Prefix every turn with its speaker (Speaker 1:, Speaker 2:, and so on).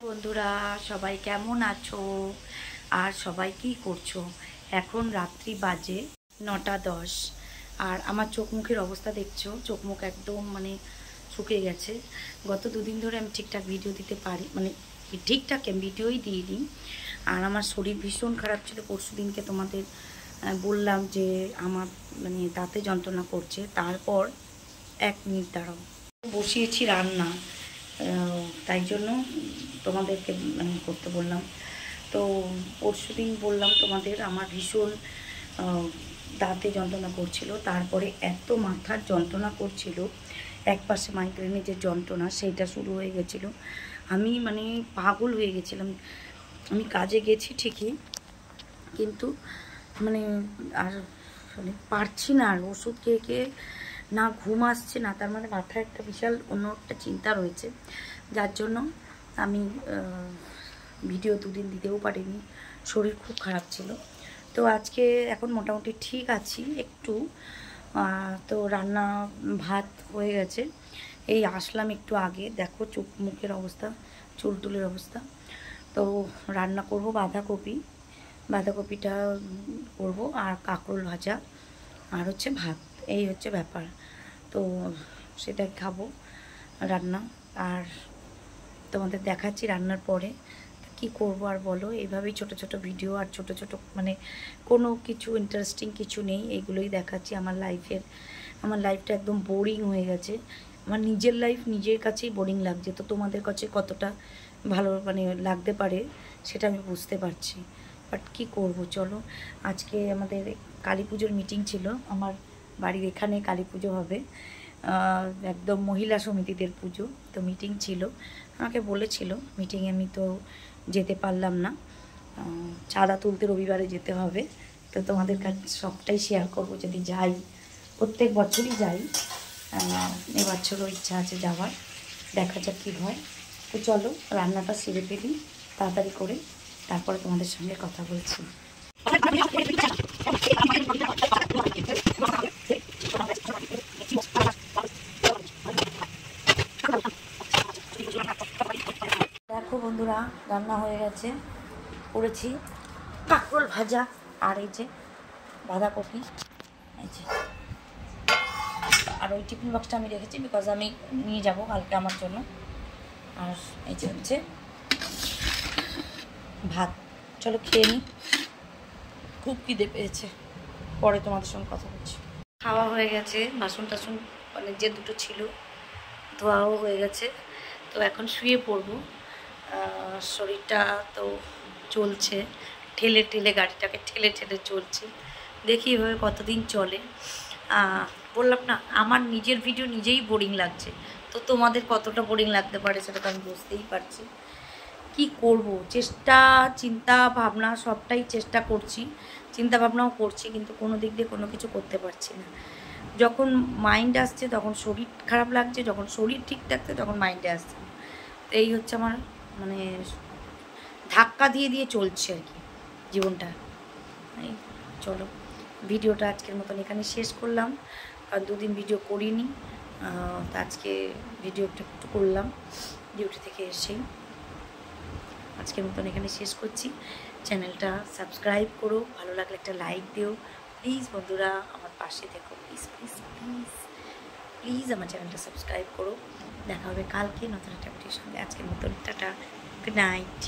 Speaker 1: বন্ধুরা সবাই কেমন আছো আর সবাই কি করছো? এখন রাত্রি বাজে 9টা 10। আর আমার চোখ মুখের অবস্থা দেখছো, চোখ মুখ একদম শুকিয়ে গেছে। গত দুদিন ধরে আমি ঠিকঠাক ভিডিও দিতে পারি, ঠিকঠাক আমি ভিডিওই দিইনি। আর আমার শরীর ভীষণ খারাপ ছিল। পরশু দিনকে তোমাদের বললাম যে আমার দাঁতে যন্ত্রণা করছে। তারপর 1 মিনিট দাঁড়াও, বসিয়েছি রান্না, তাই জন্য তোমাদেরকে করতে বললাম। তো পরশুদিন বললাম তোমাদের আমার ভীষণ দাঁতে যন্ত্রণা করছিল। তারপরে এত মাথার যন্ত্রণা করছিল, একপাশে মাইগ্রেনের যে যন্ত্রণা সেইটা শুরু হয়ে গেছিলো। আমি পাগল হয়ে গেছিলাম। আমি কাজে গেছি ঠিকই, কিন্তু আর পারছি না। আর ওষুধ খেয়ে খেয়ে না ঘুম আসছে না, তার মাথায় একটা বিশাল অন্য একটা চিন্তা রয়েছে, যার জন্য আমি ভিডিও দুদিন দিতেও পারিনি। শরীর খুব খারাপ ছিল। তো আজকে এখন মোটামুটি ঠিক আছি একটু। তো রান্না ভাত হয়ে গেছে, এই আসলাম একটু আগে। দেখো চোখ মুখের অবস্থা, চুল টুলের অবস্থা। তো রান্না করব বাঁধাকপিটা করব, আর কাঁকরোল ভাজা, আর হচ্ছে ভাত। এই হচ্ছে ব্যাপার। তো সেটাই খাবো রান্না। আর তোমাদের দেখাচ্ছি রান্নার পরে কি করব। আর বলো, এইভাবেই ছোট ছোট ভিডিও আর ছোট ছোট কোনো কিছু ইন্টারেস্টিং কিছু নেই, এইগুলোই দেখাচ্ছি। আমার লাইফটা একদম বোরিং হয়ে গেছে। আমার নিজের লাইফ নিজের কাছেই বোরিং লাগছে। তো তোমাদের কাছে কতটা ভালো লাগতে পারে সেটা আমি বুঝতে পারছি, বাট কি করব। চলো, আজকে আমাদের কালী পুজোর মিটিং ছিল। আমার বাড়ির এখানে কালী পুজো হবে, একদম মহিলা সমিতিদের পুজো। তো মিটিং ছিল, আমাকে বলেছিল মিটিংয়ে, আমি তো যেতে পারলাম না। চাঁদা তুলতে রবিবারে যেতে হবে। তো তোমাদের কাছে সবটাই শেয়ার করবো যদি যাই। প্রত্যেক বছরই যাই, এবছরও ইচ্ছা আছে যাওয়ার, দেখা যাক কী হয়। তো চলো রান্নাটা সেরে ফেলি তাড়াতাড়ি করে, তারপরে তোমাদের সঙ্গে কথা বলছি। দেখো বন্ধুরা, রান্না হয়ে গেছে। করেছি কাঁকরোল ভাজা, আর এই যে বাঁধাকপি, এই যে। আর ওই টিফিন বক্সটা আমি রেখেছি, বিকজ আমি নিয়ে যাব কালকে আমার জন্য। আর এই যে হচ্ছে ভাত। চলো খেয়ে নিই, খুব খিদে পেয়েছে। পরে তোমাদের সঙ্গে কথা বলছি। খাওয়া হয়ে গেছে, বাসন টাসন যে দুটো ছিল ধোয়াও হয়ে গেছে। তো এখন শুয়ে পড়বো। শরীরটা তো চলছে, ঠেলে ঠেলে, গাড়িটাকে ঠেলে ঠেলে চলছে। দেখি এভাবে কতদিন চলে। বললাম না, আমার নিজের ভিডিও নিজেই বোরিং লাগছে। তো তোমাদের কতটা বোরিং লাগতে পারে সেটা তো আমি বুঝতেই পারছি। কি করব, চিন্তা ভাবনা সবটাই চেষ্টা করছি, চিন্তা ভাবনাও করছি, কিন্তু কোনো দিক দিয়ে কোনো কিছু করতে পারছি না। যখন মাইন্ড আসছে তখন শরীর খারাপ লাগছে, যখন শরীর ঠিক থাকছে তখন মাইন্ডে আসছে। তো এই হচ্ছে আমার ধাক্কা দিয়ে দিয়ে চলছে আর কি জীবনটা। এই চলো, ভিডিওটা আজকের মতন এখানে শেষ করলাম। আর দুদিন ভিডিও করিনি, তো আজকে ভিডিওটা একটু করলাম ডিউটি থেকে এসেই। আজকের মতন এখানে শেষ করছি। চ্যানেলটা সাবস্ক্রাইব করো, ভালো লাগলে একটা লাইক দিও প্লিজ। বন্ধুরা আমার পাশে দেখো, প্লিজ প্লিজ প্লিজ প্লিজ আমার চ্যানেলটা সাবস্ক্রাইব করো। দেখা হবে কালকে নতুন একটা ভিডিওর সঙ্গে। আজকের মতন টাটা, গুড নাইট।